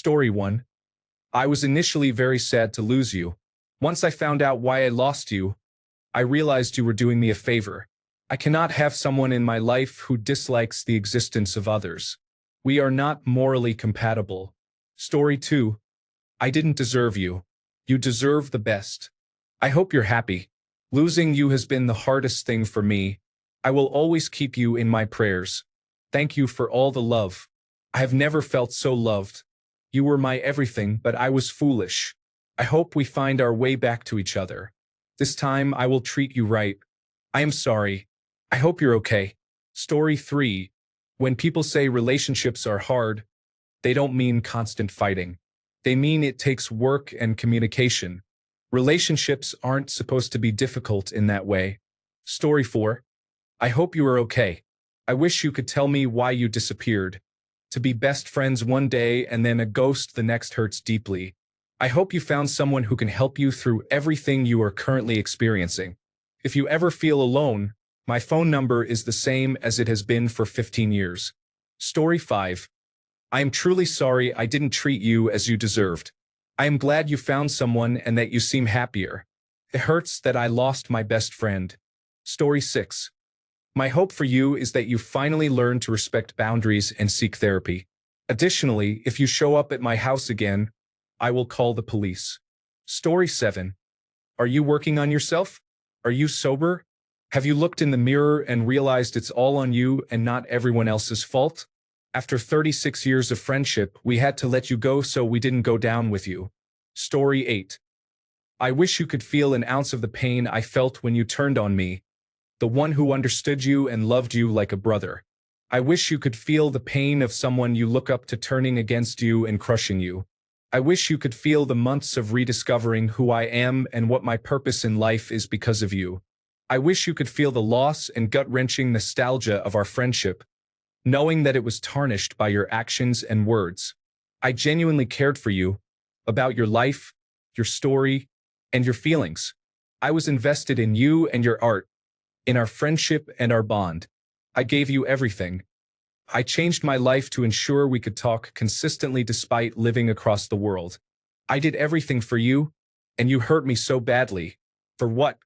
Story 1. I was initially very sad to lose you. Once I found out why I lost you, I realized you were doing me a favor. I cannot have someone in my life who dislikes the existence of others. We are not morally compatible. Story 2. I didn't deserve you. You deserve the best. I hope you're happy. Losing you has been the hardest thing for me. I will always keep you in my prayers. Thank you for all the love. I have never felt so loved. You were my everything, but I was foolish. I hope we find our way back to each other. This time I will treat you right. I am sorry. I hope you're okay. Story 3. When people say relationships are hard, they don't mean constant fighting. They mean it takes work and communication. Relationships aren't supposed to be difficult in that way. Story 4. I hope you are okay. I wish you could tell me why you disappeared. To be best friends one day and then a ghost the next hurts deeply. I hope you found someone who can help you through everything you are currently experiencing. If you ever feel alone, my phone number is the same as it has been for 15 years. Story 5. I am truly sorry I didn't treat you as you deserved. I am glad you found someone and that you seem happier. It hurts that I lost my best friend. Story 6. My hope for you is that you finally learn to respect boundaries and seek therapy. Additionally, if you show up at my house again, I will call the police. Story 7. Are you working on yourself? Are you sober? Have you looked in the mirror and realized it's all on you and not everyone else's fault? After 36 years of friendship, we had to let you go so we didn't go down with you. Story 8. I wish you could feel an ounce of the pain I felt when you turned on me, the one who understood you and loved you like a brother. I wish you could feel the pain of someone you look up to turning against you and crushing you. I wish you could feel the months of rediscovering who I am and what my purpose in life is because of you. I wish you could feel the loss and gut-wrenching nostalgia of our friendship, knowing that it was tarnished by your actions and words. I genuinely cared for you, about your life, your story, and your feelings. I was invested in you and your art, in our friendship and our bond. I gave you everything. I changed my life to ensure we could talk consistently despite living across the world. I did everything for you, and you hurt me so badly. For what?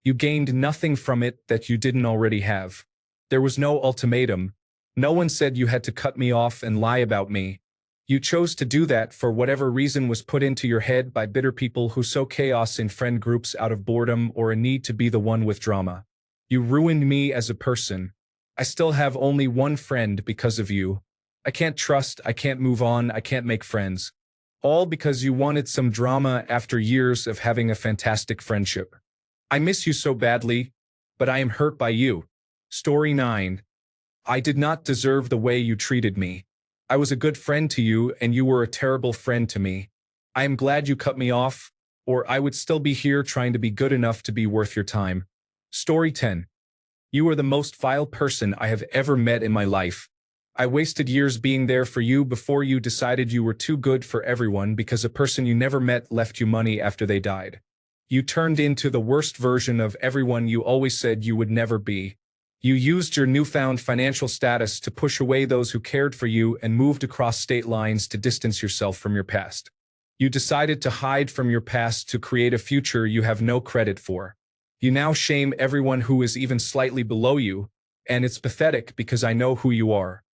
You gained nothing from it that you didn't already have. There was no ultimatum. No one said you had to cut me off and lie about me. You chose to do that for whatever reason was put into your head by bitter people who sow chaos in friend groups out of boredom or a need to be the one with drama. You ruined me as a person. I still have only one friend because of you. I can't trust, I can't move on, I can't make friends. All because you wanted some drama after years of having a fantastic friendship. I miss you so badly, but I am hurt by you. Story 9. I did not deserve the way you treated me. I was a good friend to you and you were a terrible friend to me. I am glad you cut me off, or I would still be here trying to be good enough to be worth your time. Story 10. You are the most vile person I have ever met in my life. I wasted years being there for you before you decided you were too good for everyone because a person you never met left you money after they died. You turned into the worst version of everyone you always said you would never be. You used your newfound financial status to push away those who cared for you and moved across state lines to distance yourself from your past. You decided to hide from your past to create a future you have no credit for. You now shame everyone who is even slightly below you, and it's pathetic because I know who you are.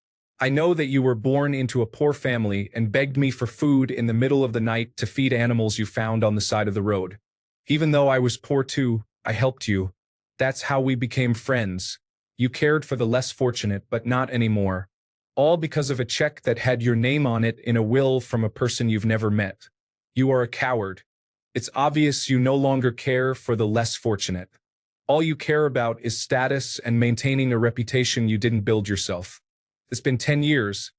I know that you were born into a poor family and begged me for food in the middle of the night to feed animals you found on the side of the road. Even though I was poor too, I helped you. That's how we became friends. You cared for the less fortunate, but not anymore. All because of a check that had your name on it in a will from a person you've never met. You are a coward. It's obvious you no longer care for the less fortunate. All you care about is status and maintaining a reputation you didn't build yourself. It's been 10 years,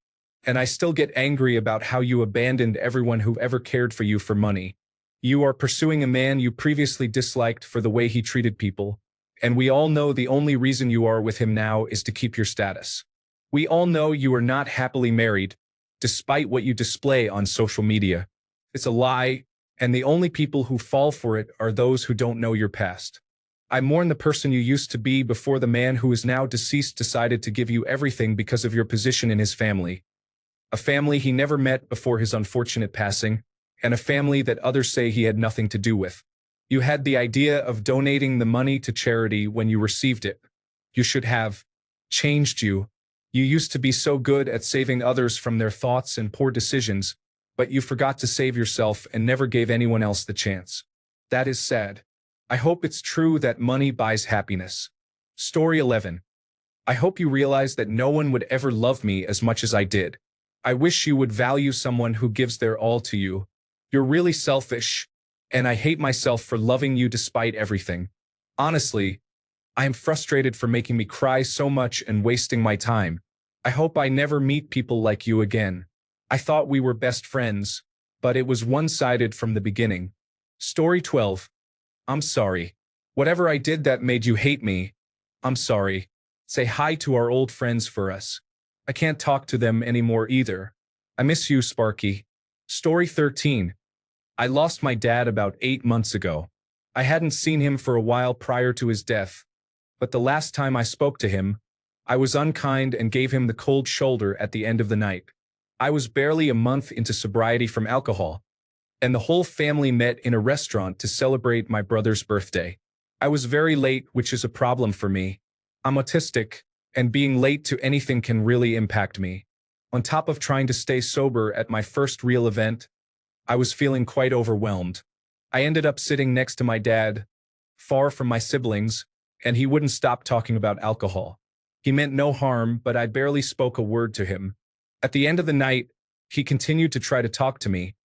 and I still get angry about how you abandoned everyone who ever cared for you for money. You are pursuing a man you previously disliked for the way he treated people, and we all know the only reason you are with him now is to keep your status. We all know you are not happily married, despite what you display on social media. It's a lie, and the only people who fall for it are those who don't know your past. I mourn the person you used to be before the man who is now deceased decided to give you everything because of your position in his family. a family he never met before his unfortunate passing, and a family that others say he had nothing to do with. You had the idea of donating the money to charity when you received it. You should have changed you. You used to be so good at saving others from their thoughts and poor decisions, but you forgot to save yourself and never gave anyone else the chance. That is sad. I hope it's true that money buys happiness. Story 11. I hope you realize that no one would ever love me as much as I did. I wish you would value someone who gives their all to you. You're really selfish, and I hate myself for loving you despite everything. Honestly, I am frustrated for making me cry so much and wasting my time. I hope I never meet people like you again. I thought we were best friends, but it was one-sided from the beginning. Story 12. I'm sorry. Whatever I did that made you hate me, I'm sorry. Say hi to our old friends for us. I can't talk to them anymore either. I miss you, Sparky. Story 13. I lost my dad about 8 months ago. I hadn't seen him for a while prior to his death, but the last time I spoke to him, I was unkind and gave him the cold shoulder at the end of the night. I was barely a month into sobriety from alcohol, and the whole family met in a restaurant to celebrate my brother's birthday. I was very late, which is a problem for me. I'm autistic, and being late to anything can really impact me. On top of trying to stay sober at my first real event, I was feeling quite overwhelmed. I ended up sitting next to my dad, far from my siblings, and he wouldn't stop talking about alcohol. He meant no harm, but I barely spoke a word to him. At the end of the night, he continued to try to talk to me,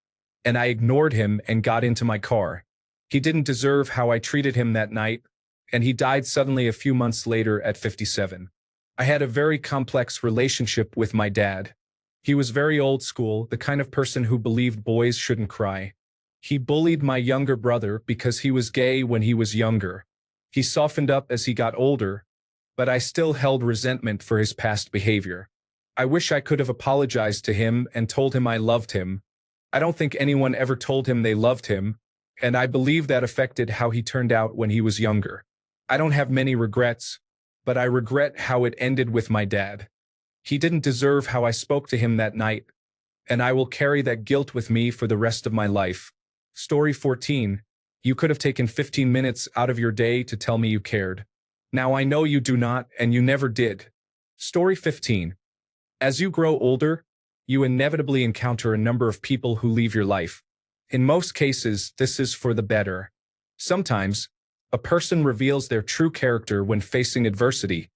and I ignored him and got into my car. He didn't deserve how I treated him that night, and he died suddenly a few months later at 57. I had a very complex relationship with my dad. He was very old school, the kind of person who believed boys shouldn't cry. He bullied my younger brother because he was gay when he was younger. He softened up as he got older, but I still held resentment for his past behavior. I wish I could have apologized to him and told him I loved him. I don't think anyone ever told him they loved him, and I believe that affected how he turned out when he was younger. I don't have many regrets, but I regret how it ended with my dad. He didn't deserve how I spoke to him that night, and I will carry that guilt with me for the rest of my life. Story 14. You could have taken 15 minutes out of your day to tell me you cared. Now I know you do not, and you never did. Story 15. As you grow older, you inevitably encounter a number of people who leave your life. In most cases, this is for the better. Sometimes, a person reveals their true character when facing adversity,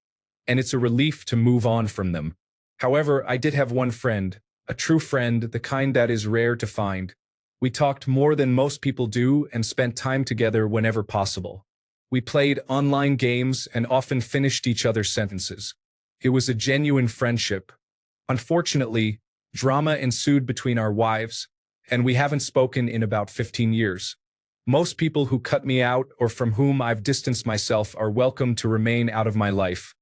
and it's a relief to move on from them. However, I did have one friend, a true friend, the kind that is rare to find. We talked more than most people do and spent time together whenever possible. We played online games and often finished each other's sentences. It was a genuine friendship. Unfortunately, drama ensued between our wives, and we haven't spoken in about 15 years. Most people who cut me out or from whom I've distanced myself are welcome to remain out of my life.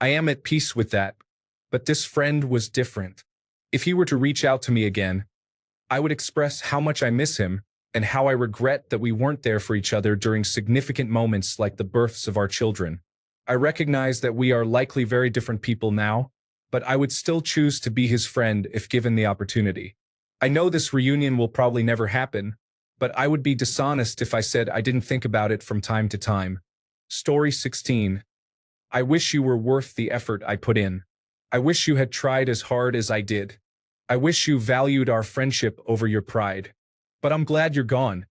I am at peace with that, but this friend was different. If he were to reach out to me again, I would express how much I miss him and how I regret that we weren't there for each other during significant moments like the births of our children. I recognize that we are likely very different people now, but I would still choose to be his friend if given the opportunity. I know this reunion will probably never happen, but I would be dishonest if I said I didn't think about it from time to time. Story 16. I wish you were worth the effort I put in. I wish you had tried as hard as I did. I wish you valued our friendship over your pride. But I'm glad you're gone.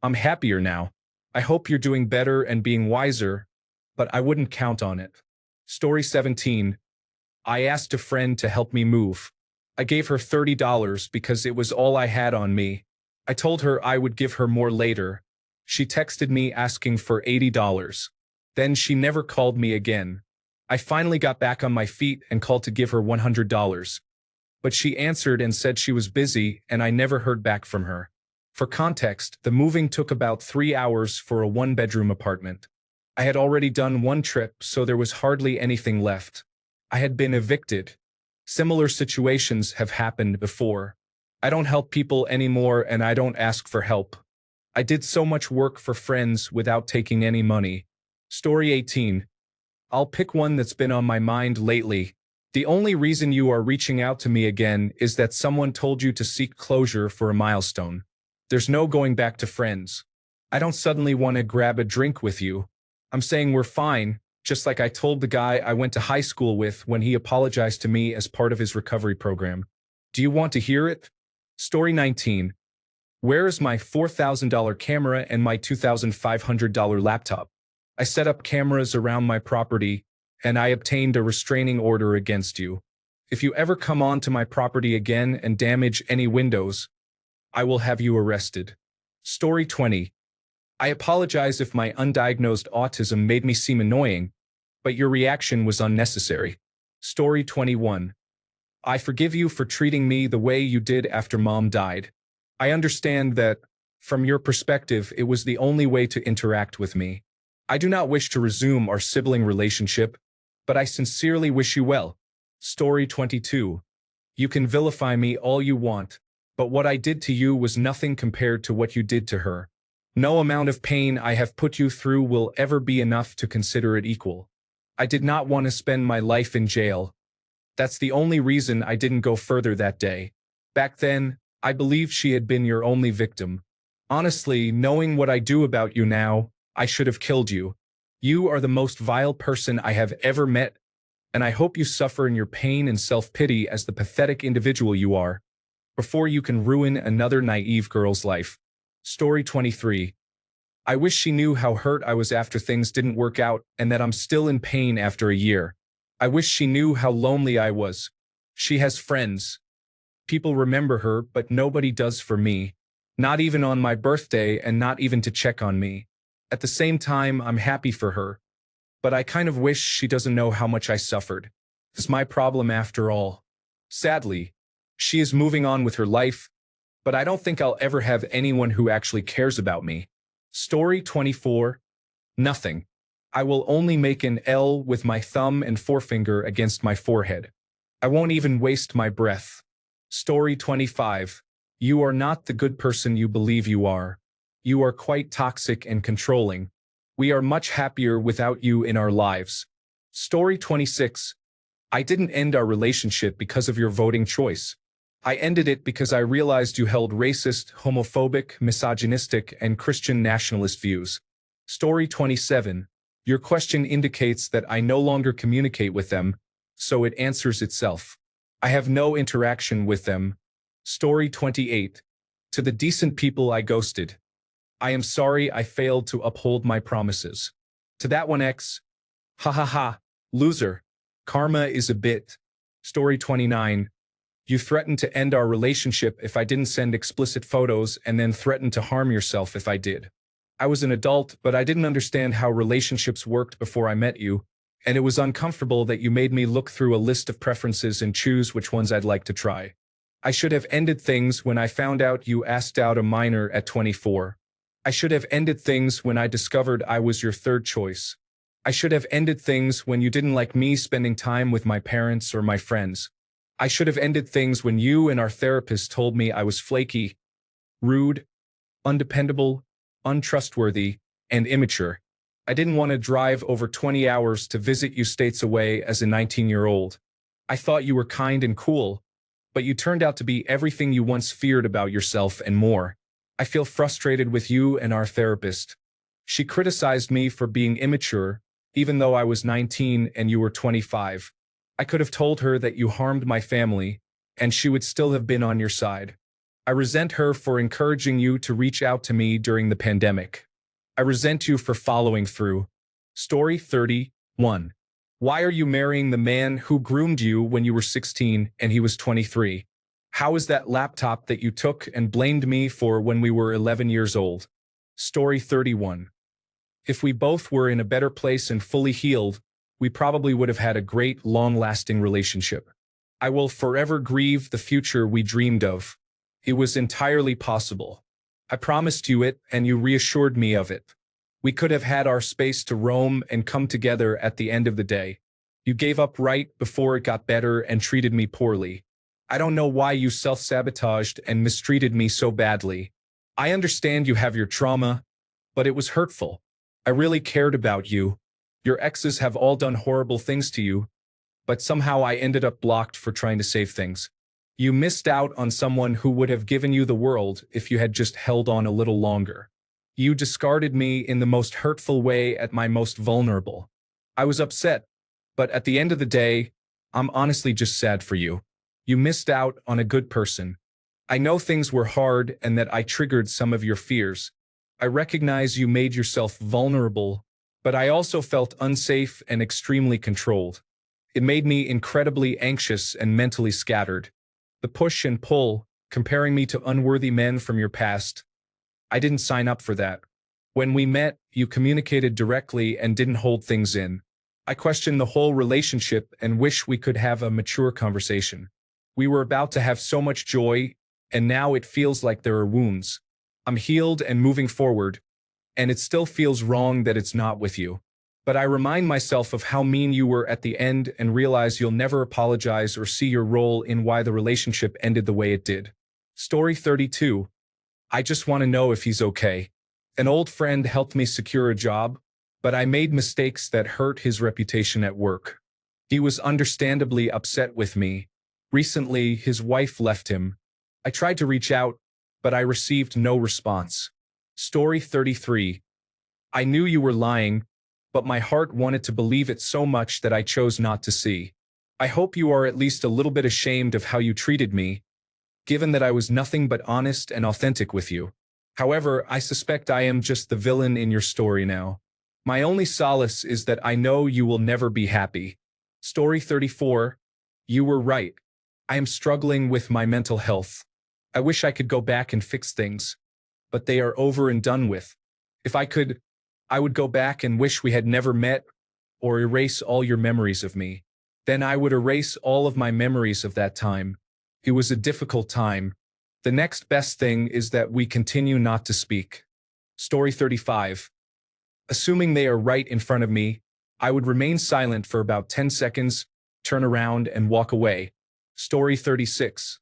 I'm happier now. I hope you're doing better and being wiser, but I wouldn't count on it. Story 17. I asked a friend to help me move. I gave her $30 because it was all I had on me. I told her I would give her more later. She texted me asking for $80. Then she never called me again. I finally got back on my feet and called to give her $100. But she answered and said she was busy, and I never heard back from her. For context, the moving took about 3 hours for a one-bedroom apartment. I had already done one trip, so there was hardly anything left. I had been evicted. Similar situations have happened before. I don't help people anymore, and I don't ask for help. I did so much work for friends without taking any money. Story 18. I'll pick one that's been on my mind lately. The only reason you are reaching out to me again is that someone told you to seek closure for a milestone. There's no going back to friends. I don't suddenly want to grab a drink with you. I'm saying we're fine, just like I told the guy I went to high school with when he apologized to me as part of his recovery program. Do you want to hear it? Story 19. Where is my $4,000 camera and my $2,500 laptop? I set up cameras around my property, and I obtained a restraining order against you. If you ever come onto my property again and damage any windows, I will have you arrested. Story 20. I apologize if my undiagnosed autism made me seem annoying, but your reaction was unnecessary. Story 21. I forgive you for treating me the way you did after Mom died. I understand that, from your perspective, it was the only way to interact with me. I do not wish to resume our sibling relationship, but I sincerely wish you well. Story 22. You can vilify me all you want, but what I did to you was nothing compared to what you did to her. No amount of pain I have put you through will ever be enough to consider it equal. I did not want to spend my life in jail. That's the only reason I didn't go further that day. Back then, I believed she had been your only victim. Honestly, knowing what I do about you now, I should have killed you. You are the most vile person I have ever met, and I hope you suffer in your pain and self-pity as the pathetic individual you are, before you can ruin another naive girl's life. Story 23. I wish she knew how hurt I was after things didn't work out and that I'm still in pain after a year. I wish she knew how lonely I was. She has friends. People remember her, but nobody does for me. Not even on my birthday and not even to check on me. At the same time, I'm happy for her. But I kind of wish she doesn't know how much I suffered. It's my problem after all. Sadly, she is moving on with her life, but I don't think I'll ever have anyone who actually cares about me. Story 24. Nothing. I will only make an L with my thumb and forefinger against my forehead. I won't even waste my breath. Story 25. You are not the good person you believe you are. You are quite toxic and controlling. We are much happier without you in our lives. Story 26. I didn't end our relationship because of your voting choice. I ended it because I realized you held racist, homophobic, misogynistic, and Christian nationalist views. Story 27. Your question indicates that I no longer communicate with them, so it answers itself. I have no interaction with them. Story 28. To the decent people I ghosted. I am sorry I failed to uphold my promises. To that one X. Ha ha ha. Loser. Karma is a bit. Story 29. You threatened to end our relationship if I didn't send explicit photos and then threatened to harm yourself if I did. I was an adult, but I didn't understand how relationships worked before I met you, and it was uncomfortable that you made me look through a list of preferences and choose which ones I'd like to try. I should have ended things when I found out you asked out a minor at 24. I should have ended things when I discovered I was your third choice. I should have ended things when you didn't like me spending time with my parents or my friends. I should have ended things when you and our therapist told me I was flaky, rude, undependable, untrustworthy, and immature. I didn't want to drive over 20 hours to visit you states away as a 19-year-old. I thought you were kind and cool, but you turned out to be everything you once feared about yourself and more. I feel frustrated with you and our therapist. She criticized me for being immature, even though I was 19 and you were 25. I could have told her that you harmed my family, and she would still have been on your side. I resent her for encouraging you to reach out to me during the pandemic. I resent you for following through. Story 31. Why are you marrying the man who groomed you when you were 16 and he was 23? How is that laptop that you took and blamed me for when we were 11 years old? Story 31. If we both were in a better place and fully healed, we probably would have had a great, long-lasting relationship. I will forever grieve the future we dreamed of. It was entirely possible. I promised you it, and you reassured me of it. We could have had our space to roam and come together at the end of the day. You gave up right before it got better and treated me poorly. I don't know why you self-sabotaged and mistreated me so badly. I understand you have your trauma, but it was hurtful. I really cared about you. Your exes have all done horrible things to you, but somehow I ended up blocked for trying to save things. You missed out on someone who would have given you the world if you had just held on a little longer. You discarded me in the most hurtful way at my most vulnerable. I was upset, but at the end of the day, I'm honestly just sad for you. You missed out on a good person. I know things were hard and that I triggered some of your fears. I recognize you made yourself vulnerable, but I also felt unsafe and extremely controlled. It made me incredibly anxious and mentally scattered. The push and pull, comparing me to unworthy men from your past, I didn't sign up for that. When we met, you communicated directly and didn't hold things in. I questioned the whole relationship and wish we could have a mature conversation. We were about to have so much joy, and now it feels like there are wounds. I'm healed and moving forward, and it still feels wrong that it's not with you. But I remind myself of how mean you were at the end and realize you'll never apologize or see your role in why the relationship ended the way it did. Story 32. I just want to know if he's okay. An old friend helped me secure a job, but I made mistakes that hurt his reputation at work. He was understandably upset with me. Recently, his wife left him. I tried to reach out, but I received no response. Story 33. I knew you were lying, but my heart wanted to believe it so much that I chose not to see. I hope you are at least a little bit ashamed of how you treated me, given that I was nothing but honest and authentic with you. However, I suspect I am just the villain in your story now. My only solace is that I know you will never be happy. Story 34. You were right. I am struggling with my mental health. I wish I could go back and fix things, but they are over and done with. If I could, I would go back and wish we had never met or erase all your memories of me. Then I would erase all of my memories of that time. It was a difficult time. The next best thing is that we continue not to speak. Story 35. Assuming they are right in front of me, I would remain silent for about 10 seconds, turn around and walk away. Story 36.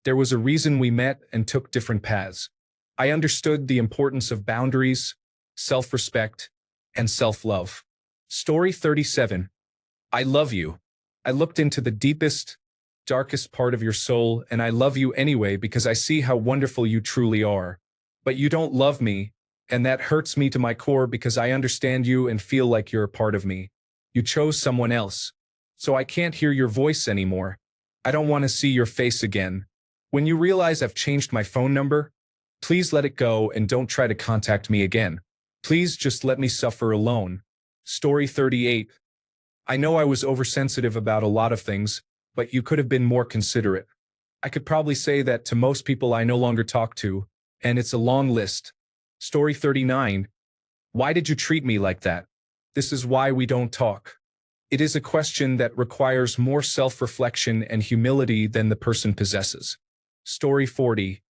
There was a reason we met and took different paths. I understood the importance of boundaries, self-respect, and self-love. Story 37. I love you. I looked into the deepest, darkest part of your soul, and I love you anyway because I see how wonderful you truly are. But you don't love me, and that hurts me to my core because I understand you and feel like you're a part of me. You chose someone else, so I can't hear your voice anymore. I don't want to see your face again. When you realize I've changed my phone number, please let it go and don't try to contact me again. Please just let me suffer alone. Story 38. I know I was oversensitive about a lot of things, but you could have been more considerate. I could probably say that to most people I no longer talk to, and it's a long list. Story 39. Why did you treat me like that? This is why we don't talk. It is a question that requires more self-reflection and humility than the person possesses. Story 40.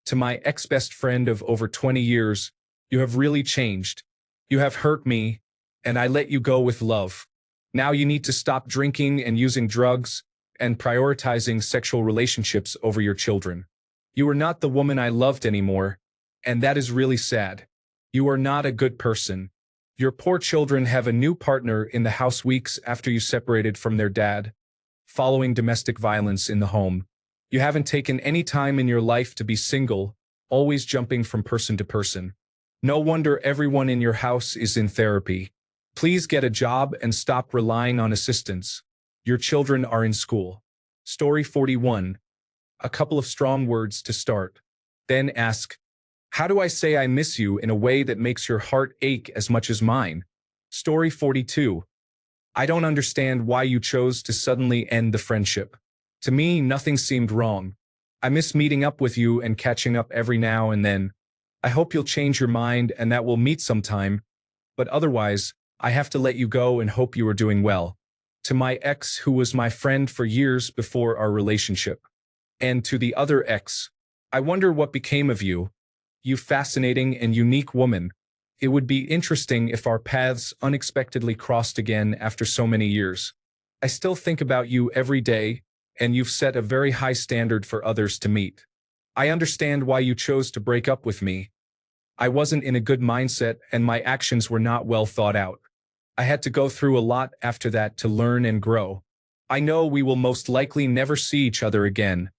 To my ex-best friend of over 20 years, you have really changed. You have hurt me, and I let you go with love. Now you need to stop drinking and using drugs and prioritizing sexual relationships over your children. You are not the woman I loved anymore, and that is really sad. You are not a good person. Your poor children have a new partner in the house weeks after you separated from their dad, following domestic violence in the home. You haven't taken any time in your life to be single, always jumping from person to person. No wonder everyone in your house is in therapy. Please get a job and stop relying on assistance. Your children are in school. Story 41. A couple of strong words to start. Then ask, how do I say I miss you in a way that makes your heart ache as much as mine? Story 42. I don't understand why you chose to suddenly end the friendship. To me, nothing seemed wrong. I miss meeting up with you and catching up every now and then. I hope you'll change your mind and that we'll meet sometime. But otherwise, I have to let you go and hope you are doing well. To my ex, who was my friend for years before our relationship. And to the other ex, I wonder what became of you. You fascinating and unique woman. It would be interesting if our paths unexpectedly crossed again after so many years. I still think about you every day, and you've set a very high standard for others to meet. I understand why you chose to break up with me. I wasn't in a good mindset and my actions were not well thought out. I had to go through a lot after that to learn and grow. I know we will most likely never see each other again,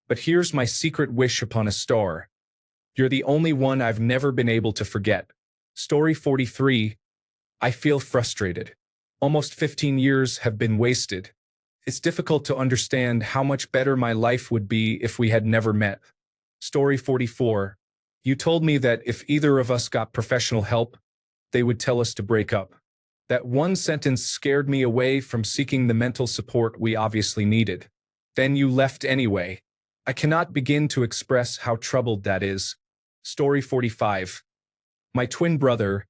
but here's my secret wish upon a star. You're the only one I've never been able to forget. Story 43. I feel frustrated. Almost 15 years have been wasted. It's difficult to understand how much better my life would be if we had never met. Story 44. You told me that if either of us got professional help, they would tell us to break up. That one sentence scared me away from seeking the mental support we obviously needed. Then you left anyway. I cannot begin to express how troubled that is. Story 45. My twin brother.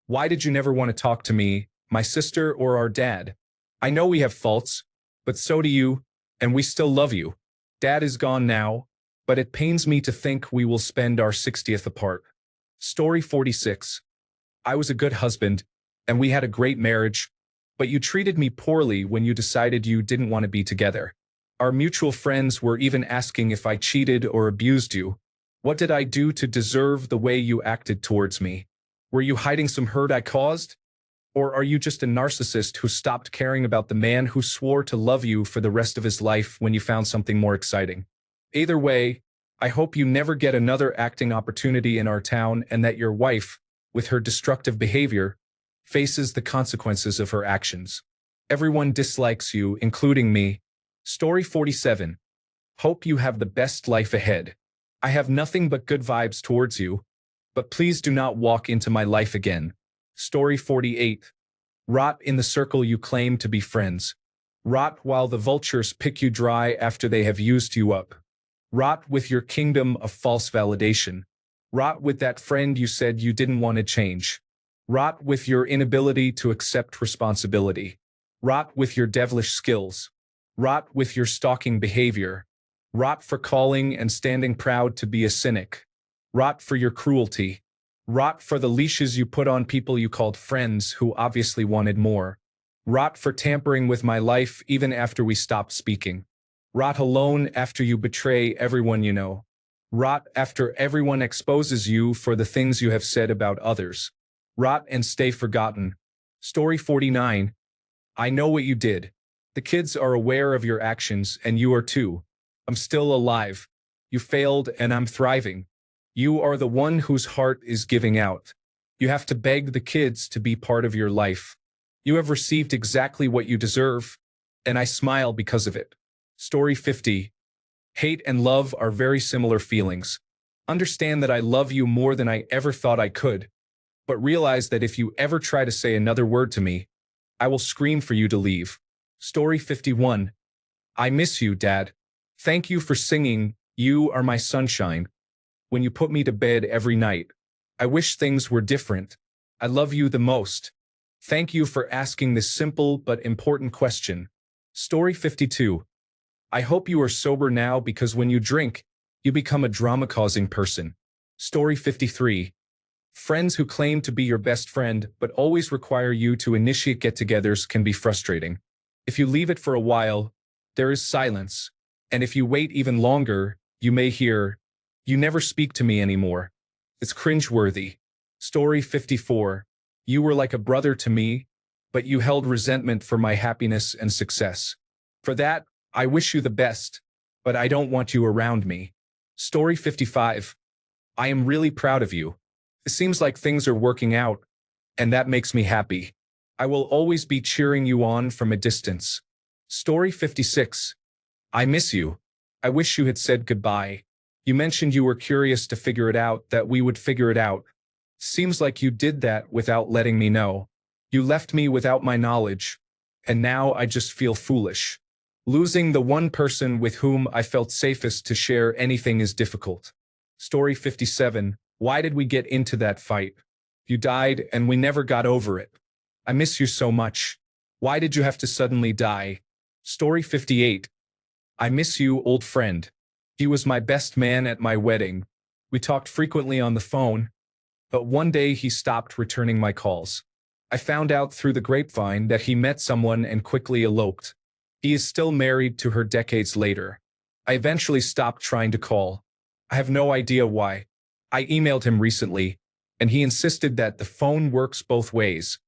Why did you never want to talk to me, my sister, or our dad? I know we have faults, but so do you, and we still love you. Dad is gone now, but it pains me to think we will spend our 60th apart. Story 46. I was a good husband, and we had a great marriage, but you treated me poorly when you decided you didn't want to be together. Our mutual friends were even asking if I cheated or abused you. What did I do to deserve the way you acted towards me? Were you hiding some hurt I caused? Or are you just a narcissist who stopped caring about the man who swore to love you for the rest of his life when you found something more exciting? Either way, I hope you never get another acting opportunity in our town and that your wife, with her destructive behavior, faces the consequences of her actions. Everyone dislikes you, including me. Story 47. Hope you have the best life ahead. I have nothing but good vibes towards you, but please do not walk into my life again. Story 48. Rot in the circle you claim to be friends. Rot while the vultures pick you dry after they have used you up. Rot with your kingdom of false validation. Rot with that friend you said you didn't want to change. Rot with your inability to accept responsibility. Rot with your devilish skills. Rot with your stalking behavior. Rot for calling and standing proud to be a cynic. Rot for your cruelty. Rot for the leashes you put on people you called friends who obviously wanted more. Rot for tampering with my life even after we stopped speaking. Rot alone after you betray everyone you know. Rot after everyone exposes you for the things you have said about others. Rot and stay forgotten. Story 49. I know what you did. The kids are aware of your actions and you are too. I'm still alive. You failed and I'm thriving. You are the one whose heart is giving out. You have to beg the kids to be part of your life. You have received exactly what you deserve, and I smile because of it. Story 50. Hate and love are very similar feelings. Understand that I love you more than I ever thought I could, but realize that if you ever try to say another word to me, I will scream for you to leave. Story 51. I miss you, Dad. Thank you for singing, You Are My Sunshine, when you put me to bed every night. I wish things were different. I love you the most. Thank you for asking this simple but important question. Story 52. I hope you are sober now because when you drink, you become a drama-causing person. Story 53. Friends who claim to be your best friend but always require you to initiate get-togethers can be frustrating. If you leave it for a while, there is silence. And if you wait even longer, you may hear, you never speak to me anymore. It's cringeworthy. Story 54. You were like a brother to me, but you held resentment for my happiness and success. For that, I wish you the best, but I don't want you around me. Story 55. I am really proud of you. It seems like things are working out, and that makes me happy. I will always be cheering you on from a distance. Story 56. I miss you. I wish you had said goodbye. You mentioned you were curious to figure it out, that we would figure it out. Seems like you did that without letting me know. You left me without my knowledge, and now I just feel foolish. Losing the one person with whom I felt safest to share anything is difficult. Story 57. Why did we get into that fight? You died and we never got over it. I miss you so much. Why did you have to suddenly die? Story 58. I miss you, old friend. He was my best man at my wedding. We talked frequently on the phone, but one day he stopped returning my calls. I found out through the grapevine that he met someone and quickly eloped. He is still married to her decades later. I eventually stopped trying to call. I have no idea why. I emailed him recently, and he insisted that the phone works both ways,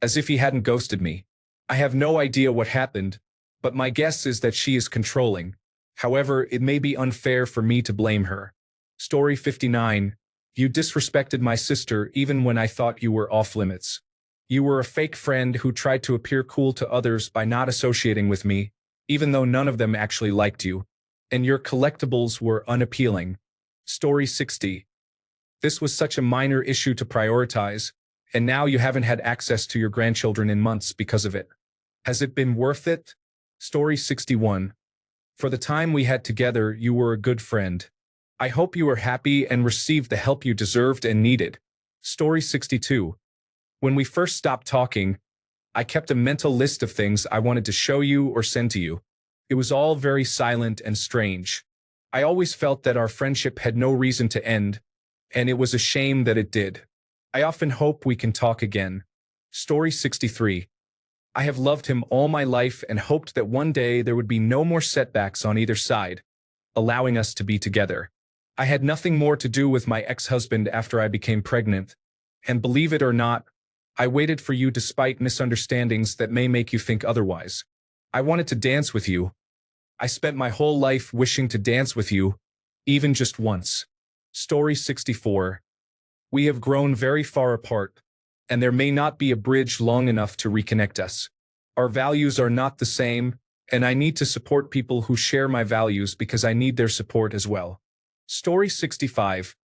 as if he hadn't ghosted me. I have no idea what happened, but my guess is that she is controlling. However, it may be unfair for me to blame her. Story 59. You disrespected my sister even when I thought you were off limits. You were a fake friend who tried to appear cool to others by not associating with me, even though none of them actually liked you. And your collectibles were unappealing. Story 60. This was such a minor issue to prioritize, and now you haven't had access to your grandchildren in months because of it. Has it been worth it? Story 61. For the time we had together, you were a good friend. I hope you were happy and received the help you deserved and needed. Story 62. When we first stopped talking, I kept a mental list of things I wanted to show you or send to you. It was all very silent and strange. I always felt that our friendship had no reason to end, and it was a shame that it did. I often hope we can talk again. Story 63. I have loved him all my life and hoped that one day there would be no more setbacks on either side, allowing us to be together. I had nothing more to do with my ex-husband after I became pregnant, and believe it or not, I waited for you despite misunderstandings that may make you think otherwise. I wanted to dance with you. I spent my whole life wishing to dance with you, even just once. Story 64. We have grown very far apart, and there may not be a bridge long enough to reconnect us. Our values are not the same, and I need to support people who share my values because I need their support as well. Story 65.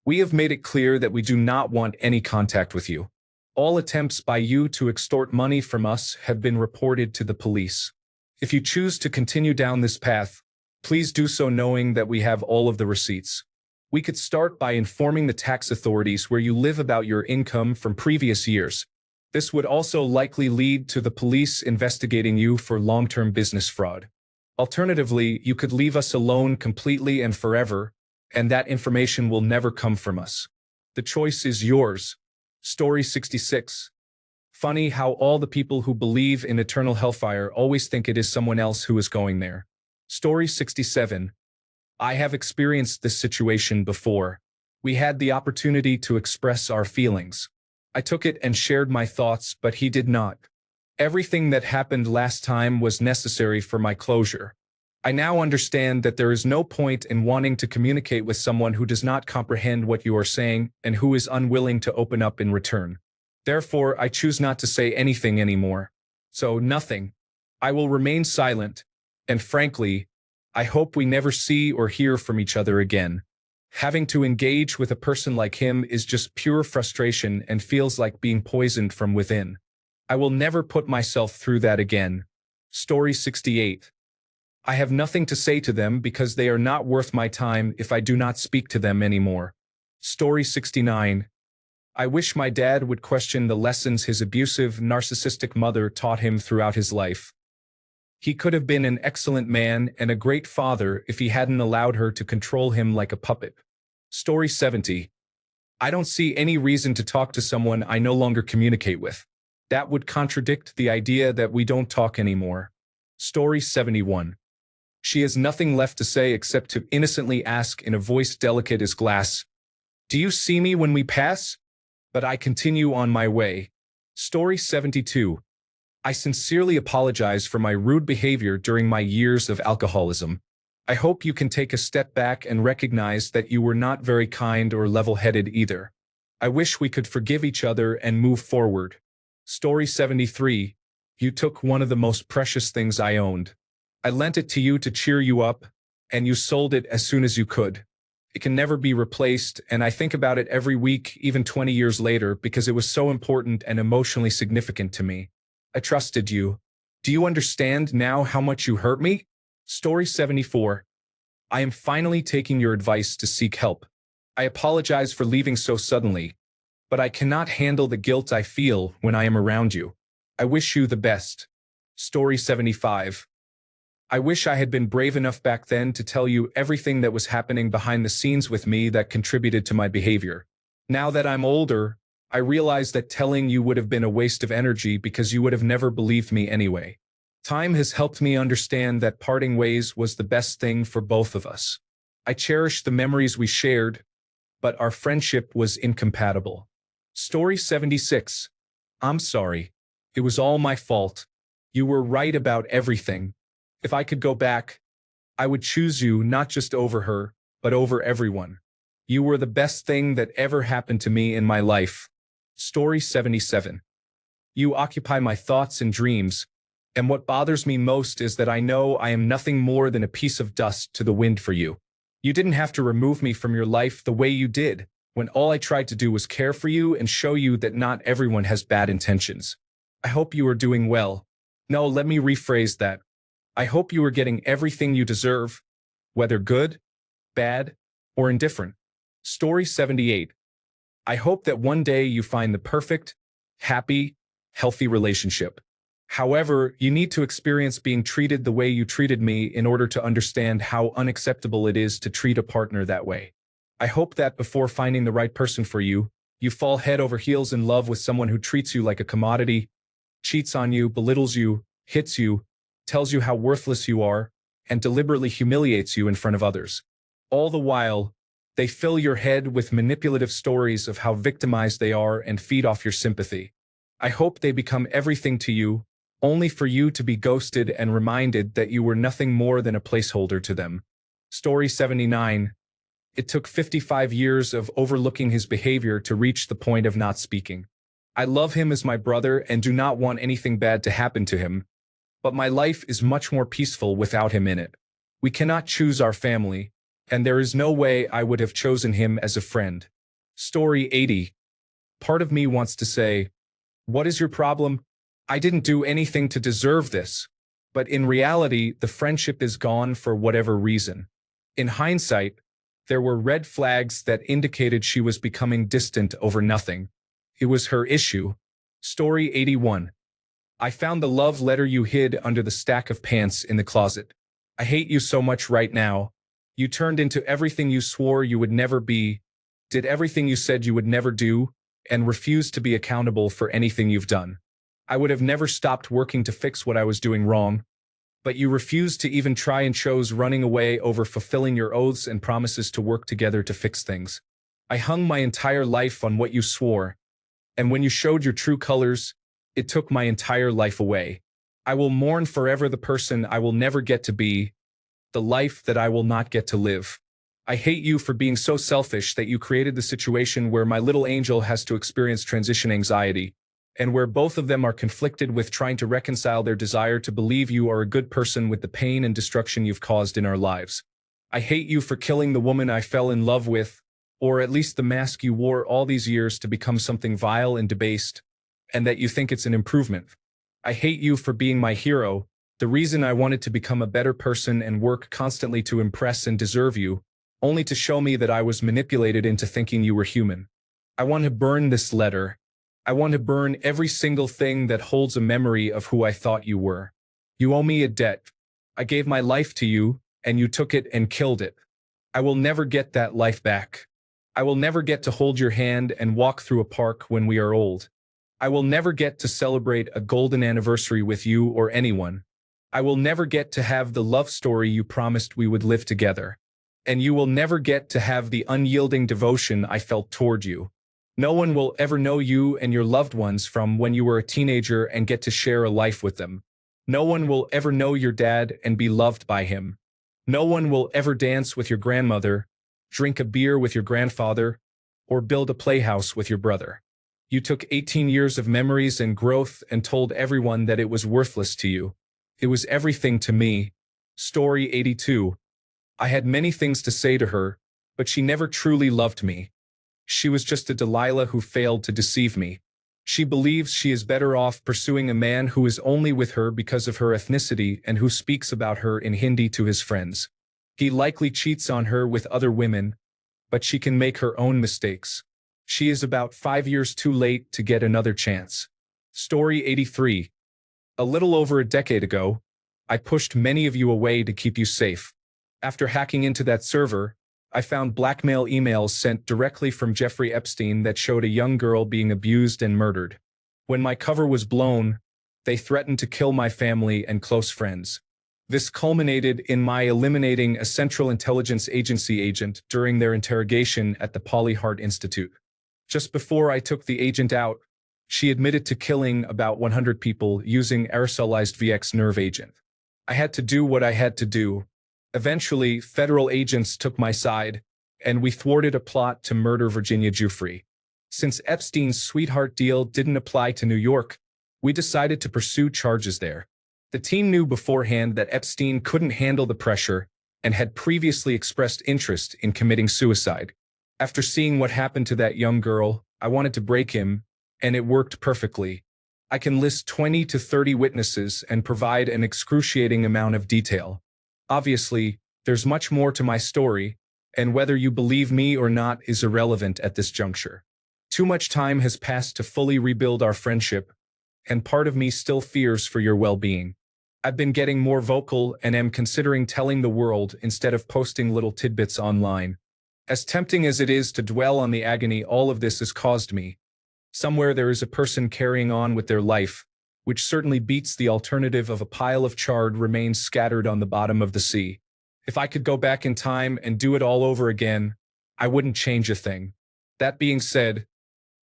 We have made it clear that we do not want any contact with you. All attempts by you to extort money from us have been reported to the police. If you choose to continue down this path, please do so knowing that we have all of the receipts. We could start by informing the tax authorities where you live about your income from previous years. This would also likely lead to the police investigating you for long-term business fraud. Alternatively, you could leave us alone completely and forever, and that information will never come from us. The choice is yours. Story 66. Funny how all the people who believe in eternal hellfire always think it is someone else who is going there. Story 67. I have experienced this situation before. We had the opportunity to express our feelings. I took it and shared my thoughts, but he did not. Everything that happened last time was necessary for my closure. I now understand that there is no point in wanting to communicate with someone who does not comprehend what you are saying and who is unwilling to open up in return. Therefore, I choose not to say anything anymore. So, nothing. I will remain silent, and frankly, I hope we never see or hear from each other again. Having to engage with a person like him is just pure frustration and feels like being poisoned from within. I will never put myself through that again. Story 68. I have nothing to say to them because they are not worth my time if I do not speak to them anymore. Story 69. I wish my dad would question the lessons his abusive, narcissistic mother taught him throughout his life. He could have been an excellent man and a great father if he hadn't allowed her to control him like a puppet. Story 70. I don't see any reason to talk to someone I no longer communicate with. That would contradict the idea that we don't talk anymore. Story 71. She has nothing left to say except to innocently ask in a voice delicate as glass, "Do you see me when we pass?" But I continue on my way. Story 72. I sincerely apologize for my rude behavior during my years of alcoholism. I hope you can take a step back and recognize that you were not very kind or level-headed either. I wish we could forgive each other and move forward. Story 73. You took one of the most precious things I owned. I lent it to you to cheer you up, and you sold it as soon as you could. It can never be replaced, and I think about it every week, even 20 years later, because it was so important and emotionally significant to me. I trusted you. Do you understand now how much you hurt me? Story 74. I am finally taking your advice to seek help. I apologize for leaving so suddenly, but I cannot handle the guilt I feel when I am around you. I wish you the best. Story 75. I wish I had been brave enough back then to tell you everything that was happening behind the scenes with me that contributed to my behavior. Now that I'm older, I realize that telling you would have been a waste of energy because you would have never believed me anyway. Time has helped me understand that parting ways was the best thing for both of us. I cherish the memories we shared, but our friendship was incompatible. Story 76. I'm sorry. It was all my fault. You were right about everything. If I could go back, I would choose you not just over her, but over everyone. You were the best thing that ever happened to me in my life. Story 77. You occupy my thoughts and dreams, and what bothers me most is that I know I am nothing more than a piece of dust to the wind for you. You didn't have to remove me from your life the way you did, when all I tried to do was care for you and show you that not everyone has bad intentions. I hope you are doing well. No, let me rephrase that. I hope you are getting everything you deserve, whether good, bad, or indifferent. Story 78. I hope that one day you find the perfect, happy, healthy relationship. However, you need to experience being treated the way you treated me in order to understand how unacceptable it is to treat a partner that way. I hope that before finding the right person for you, you fall head over heels in love with someone who treats you like a commodity, cheats on you, belittles you, hits you, tells you how worthless you are, and deliberately humiliates you in front of others. All the while, they fill your head with manipulative stories of how victimized they are and feed off your sympathy. I hope they become everything to you, only for you to be ghosted and reminded that you were nothing more than a placeholder to them. Story 79. It took 55 years of overlooking his behavior to reach the point of not speaking. I love him as my brother and do not want anything bad to happen to him, but my life is much more peaceful without him in it. We cannot choose our family, and there is no way I would have chosen him as a friend. Story 80. Part of me wants to say, what is your problem? I didn't do anything to deserve this. But in reality, the friendship is gone for whatever reason. In hindsight, there were red flags that indicated she was becoming distant over nothing. It was her issue. Story 81. I found the love letter you hid under the stack of pants in the closet. I hate you so much right now. You turned into everything you swore you would never be, did everything you said you would never do, and refused to be accountable for anything you've done. I would have never stopped working to fix what I was doing wrong, but you refused to even try and chose running away over fulfilling your oaths and promises to work together to fix things. I hung my entire life on what you swore, and when you showed your true colors, it took my entire life away. I will mourn forever the person I will never get to be, the life that I will not get to live. I hate you for being so selfish that you created the situation where my little angel has to experience transition anxiety, and where both of them are conflicted with trying to reconcile their desire to believe you are a good person with the pain and destruction you've caused in our lives. I hate you for killing the woman I fell in love with, or at least the mask you wore all these years to become something vile and debased, and that you think it's an improvement. I hate you for being my hero, the reason I wanted to become a better person and work constantly to impress and deserve you, only to show me that I was manipulated into thinking you were human. I want to burn this letter. I want to burn every single thing that holds a memory of who I thought you were. You owe me a debt. I gave my life to you, and you took it and killed it. I will never get that life back. I will never get to hold your hand and walk through a park when we are old. I will never get to celebrate a golden anniversary with you or anyone. I will never get to have the love story you promised we would live together. And you will never get to have the unyielding devotion I felt toward you. No one will ever know you and your loved ones from when you were a teenager and get to share a life with them. No one will ever know your dad and be loved by him. No one will ever dance with your grandmother, drink a beer with your grandfather, or build a playhouse with your brother. You took 18 years of memories and growth and told everyone that it was worthless to you. It was everything to me. Story 82. I had many things to say to her, but she never truly loved me. She was just a Delilah who failed to deceive me. She believes she is better off pursuing a man who is only with her because of her ethnicity and who speaks about her in Hindi to his friends. He likely cheats on her with other women, but she can make her own mistakes. She is about 5 years too late to get another chance. Story 83. A little over a decade ago, I pushed many of you away to keep you safe. After hacking into that server, I found blackmail emails sent directly from Jeffrey Epstein that showed a young girl being abused and murdered. When my cover was blown, they threatened to kill my family and close friends. This culminated in my eliminating a Central Intelligence Agency agent during their interrogation at the Polly Hart Institute. Just before I took the agent out, she admitted to killing about 100 people using aerosolized VX nerve agent. I had to do what I had to do. Eventually, federal agents took my side, and we thwarted a plot to murder Virginia Giuffre. Since Epstein's sweetheart deal didn't apply to New York, we decided to pursue charges there. The team knew beforehand that Epstein couldn't handle the pressure and had previously expressed interest in committing suicide. After seeing what happened to that young girl, I wanted to break him, and it worked perfectly. I can list 20 to 30 witnesses and provide an excruciating amount of detail. Obviously, there's much more to my story, and whether you believe me or not is irrelevant at this juncture. Too much time has passed to fully rebuild our friendship, and part of me still fears for your well-being. I've been getting more vocal and am considering telling the world instead of posting little tidbits online. As tempting as it is to dwell on the agony all of this has caused me, somewhere there is a person carrying on with their life, which certainly beats the alternative of a pile of charred remains scattered on the bottom of the sea. If I could go back in time and do it all over again, I wouldn't change a thing. That being said,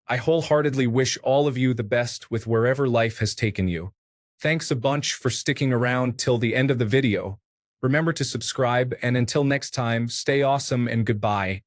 I wholeheartedly wish all of you the best with wherever life has taken you. Thanks a bunch for sticking around till the end of the video. Remember to subscribe, and until next time, stay awesome and goodbye.